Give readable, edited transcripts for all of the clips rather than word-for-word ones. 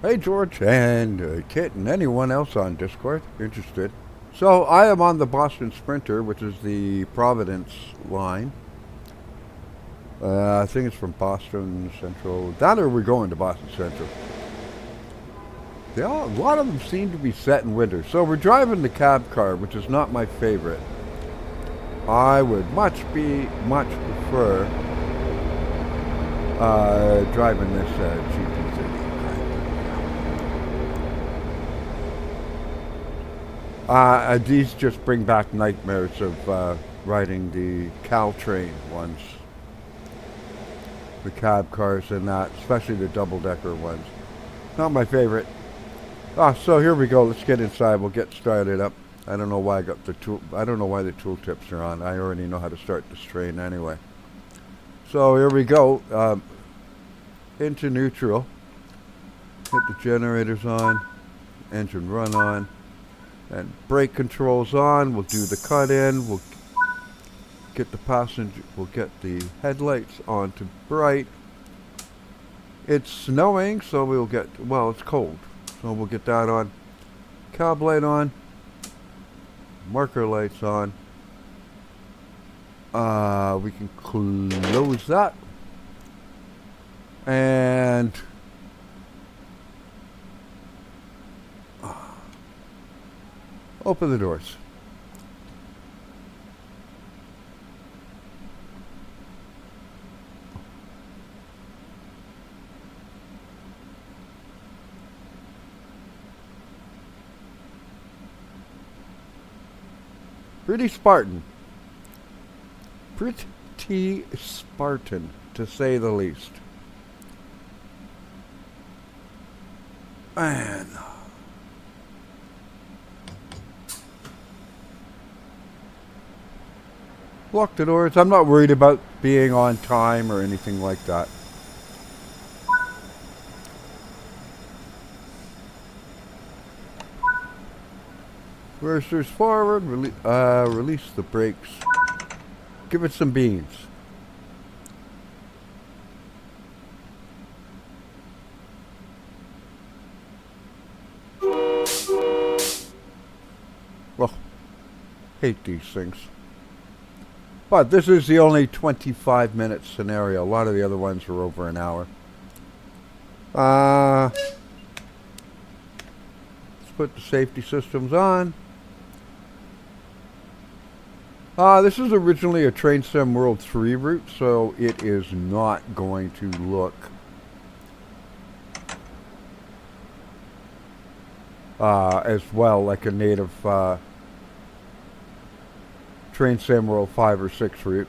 Hey, George, and Kit, and anyone else on Discord interested. So, I am on the Boston Sprinter, which is the Providence line. I think it's from Boston Central. That or we're going to Boston Central. A lot of them seem to be set in winter. So, we're driving the cab car, which is not my favorite. I would much prefer driving this GP30. These just bring back nightmares of riding the Caltrain ones, the cab cars and that, especially the double-decker ones. Not my favorite. So here we go. Let's get inside. We'll get started up. I don't know why I got the tool. I don't know why the tooltips are on. I already know how to start this train anyway. So here we go. Into neutral. Hit the generators on. Engine run on. And brake controls on. We'll do the cut in. We'll get the passenger. We'll get the headlights on to bright. It's snowing, so we'll get. Well, it's cold, so we'll get that on. Cab light on. Marker lights on. We can close that. And open the doors. Pretty Spartan. Pretty Spartan, to say the least. Man. Lock the doors. I'm not worried about being on time or anything like that. Reversers forward. Release the brakes. Give it some beans. Well, hate these things. But this is the only 25-minute scenario. A lot of the other ones are over an hour. Let's put the safety systems on. This is originally a Train Sim World 3 route, so it is not going to look as well like a native Train Sim World 5 or 6 route.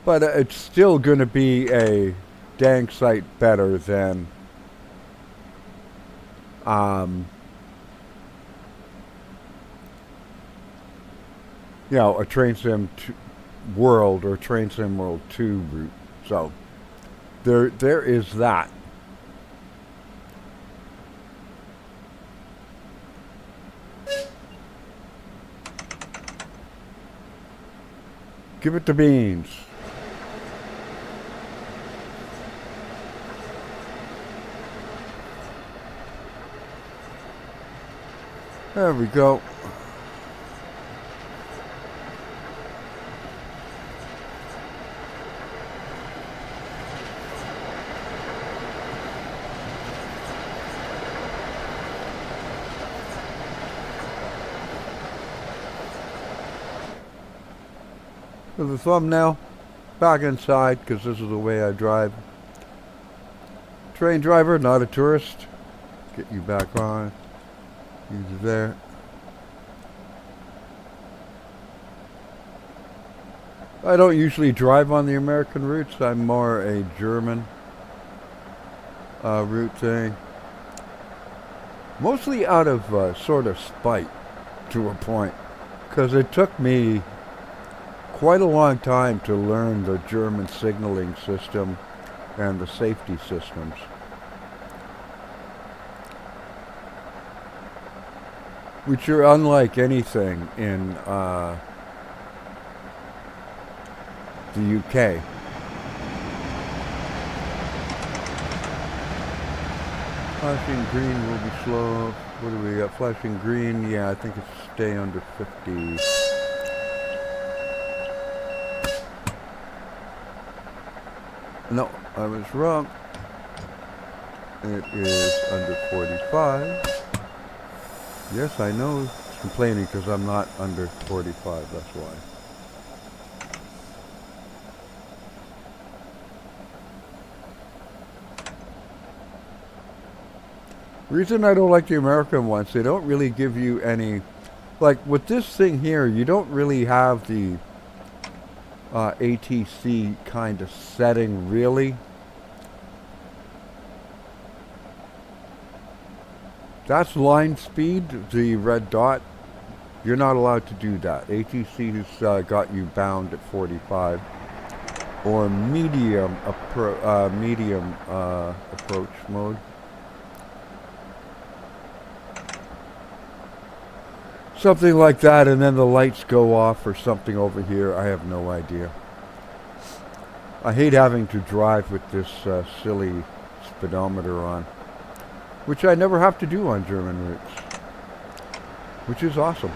But it's still going to be a dang sight better than a Train Sim World or Train Sim World 2 route. So there is that. Give it the beans. There we go. For the thumbnail, back inside, because this is the way I drive. Train driver, not a tourist. Get you back on. Use it there. I don't usually drive on the American routes. I'm more a German route thing. Mostly out of sort of spite to a point. Because it took me quite a long time to learn the German signaling system and the safety systems. Which are unlike anything in the UK. Flashing green will be slow. What do we got? Flashing green, yeah, I think it's stay under 50. No, I was wrong. It is under 45. Yes, I know it's complaining because I'm not under 45, that's why. Reason I don't like the American ones, they don't really give you any, like with this thing here, you don't really have the ATC kind of setting really. That's line speed, the red dot. You're not allowed to do that. ATC has got you bound at 45 or medium approach mode. Something like that, and then the lights go off or something over here. I have no idea. I hate having to drive with this silly speedometer on, which I never have to do on German routes, which is awesome.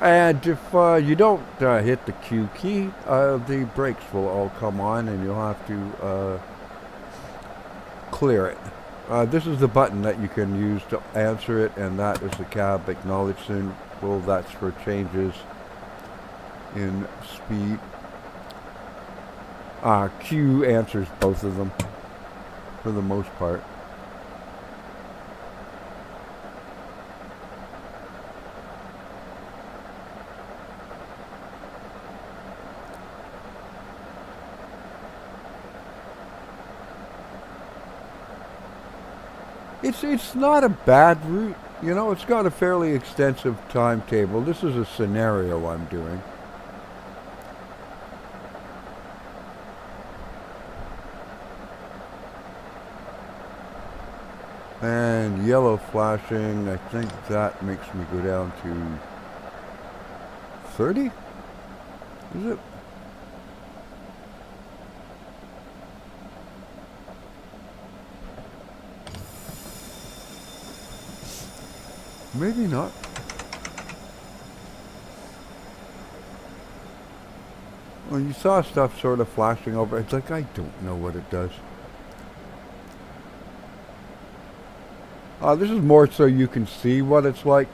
And if you don't hit the Q key, the brakes will all come on and you'll have to clear it. This is the button that you can use to answer it, and that is the cab acknowledge soon. Well, that's for changes in speed. Q answers both of them for the most part. It's not a bad route, you know, it's got a fairly extensive timetable. This is a scenario I'm doing. And yellow flashing, I think that makes me go down to 30? Is it? Maybe not. Well, you saw stuff sort of flashing over. It's like, I don't know what it does. This is more so you can see what it's like.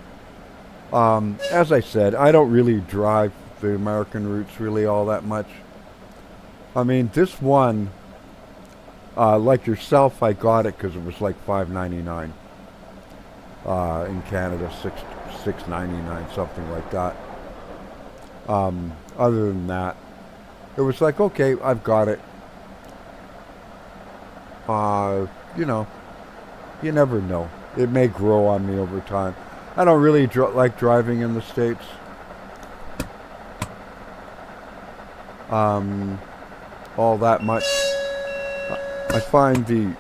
As I said, I don't really drive the American routes really all that much. I mean, this one, like yourself, I got it because it was like $5.99. In Canada, $6.99, something like that. Other than that, it was like, okay, I've got it. You know, you never know. It may grow on me over time. I don't really like driving in the States. All that much. I find the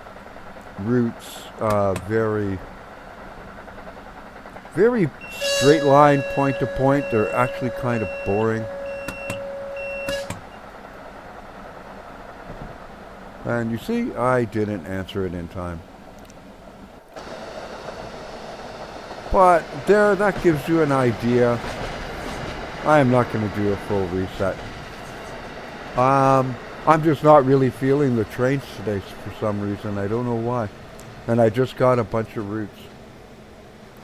routes very straight line, point to point. They're actually kind of boring. And you see, I didn't answer it in time. But there, that gives you an idea. I am not going to do a full reset. I'm just not really feeling the trains today for some reason. I don't know why. And I just got a bunch of routes.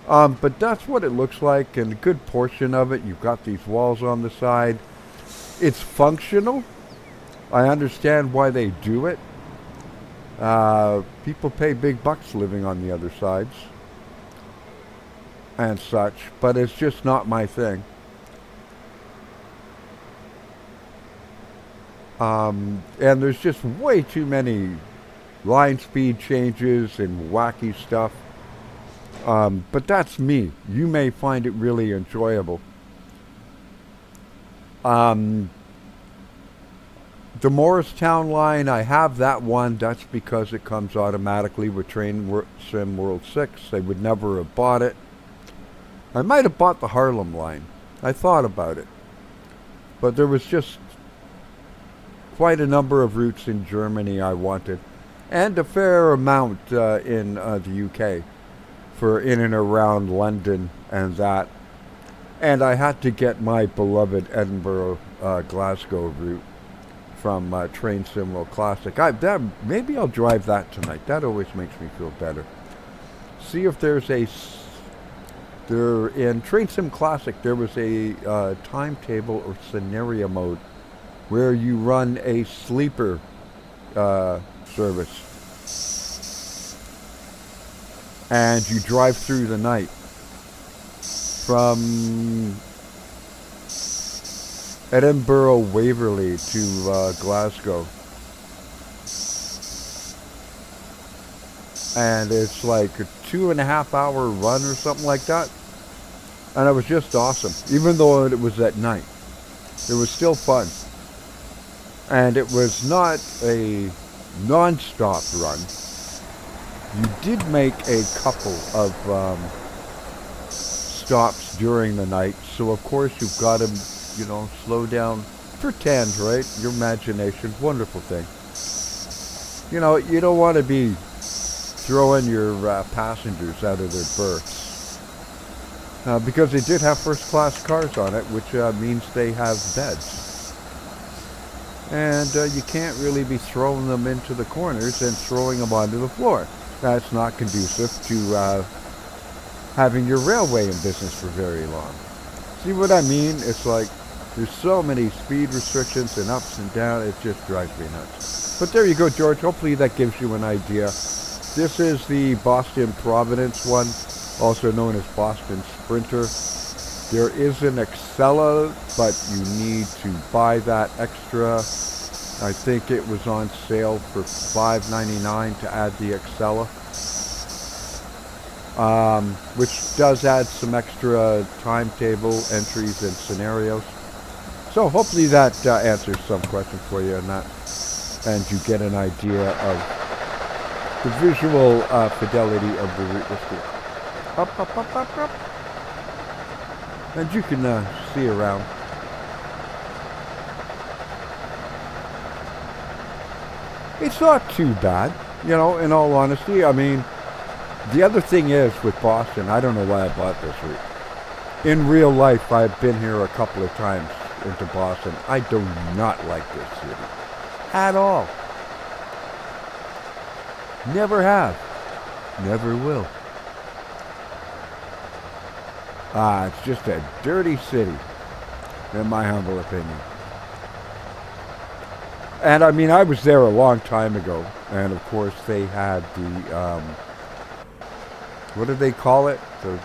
But that's what it looks like, and a good portion of it, you've got these walls on the side. It's functional. I understand why they do it. People pay big bucks living on the other sides and such, but it's just not my thing. And there's just way too many line speed changes and wacky stuff. But that's me. You may find it really enjoyable. The Morristown line, I have that one. That's because it comes automatically with Train Sim World 6. They would never have bought it. I might have bought the Harlem line. I thought about it. But there was just quite a number of routes in Germany I wanted, and a fair amount in the UK for in and around London and that. And I had to get my beloved Edinburgh Glasgow route from Train Sim World Classic. Maybe I'll drive that tonight. That always makes me feel better. See if there's there in Train Sim Classic there was a timetable or scenario mode where you run a sleeper service and you drive through the night from Edinburgh Waverley to Glasgow. And it's like a 2.5 hour run or something like that. And it was just awesome. Even though it was at night, it was still fun. And it was not a non-stop run. You did make a couple of stops during the night, so of course you've got to, slow down, pretend, right? Your imagination, wonderful thing. You don't want to be throwing your passengers out of their berths because they did have first-class cars on it, which means they have beds. And you can't really be throwing them into the corners and throwing them onto the floor. That's not conducive to having your railway in business for very long. See what I mean? It's like there's so many speed restrictions and ups and downs, it just drives me nuts. But there you go, George. Hopefully that gives you an idea. This is the Boston Providence one, also known as Boston Sprinter. There is an Excella, but you need to buy that extra. I think it was on sale for $5.99 to add the Excella, which does add some extra timetable entries and scenarios. So hopefully that answers some questions for you on that, and you get an idea of the visual fidelity of the route. Let's do it. Up. And you can see around. It's not too bad, in all honesty. I mean, the other thing is with Boston, I don't know why I bought this route. In real life, I've been here a couple of times into Boston. I do not like this city at all. Never have. Never will. It's just a dirty city, in my humble opinion. And I mean, I was there a long time ago, and of course they had the, what do they call it? The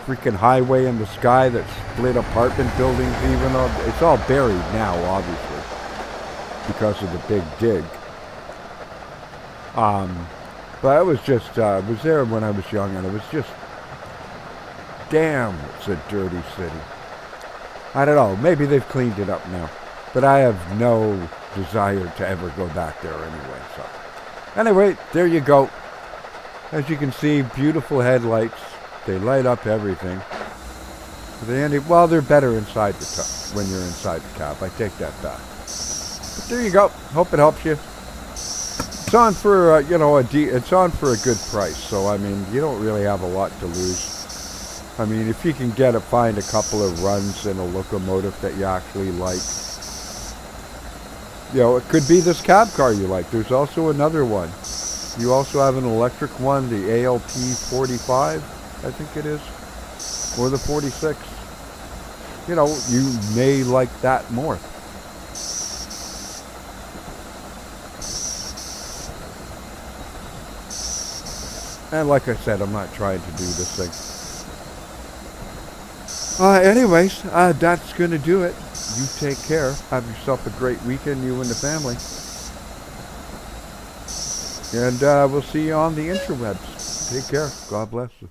freaking highway in the sky that split apartment buildings, even though it's all buried now, obviously, because of the big dig. But I was just, I was there when I was young, and it was just, damn, it's a dirty city. I don't know, maybe they've cleaned it up now. But I have no desire to ever go back there anyway. So, anyway, there you go. As you can see, beautiful headlights. They light up everything. They're better inside when you're inside the cab. I take that back. But there you go. Hope it helps you. It's on for it's on for a good price. So I mean, you don't really have a lot to lose. I mean, if you can find a couple of runs in a locomotive that you actually like. It could be this cab car you like. There's also another one. You also have an electric one, the ALP 45, I think it is, or the 46. You may like that more. And like I said, I'm not trying to do this thing. Anyways, that's going to do it. You take care. Have yourself a great weekend, you and the family. And we'll see you on the interwebs. Take care. God bless you.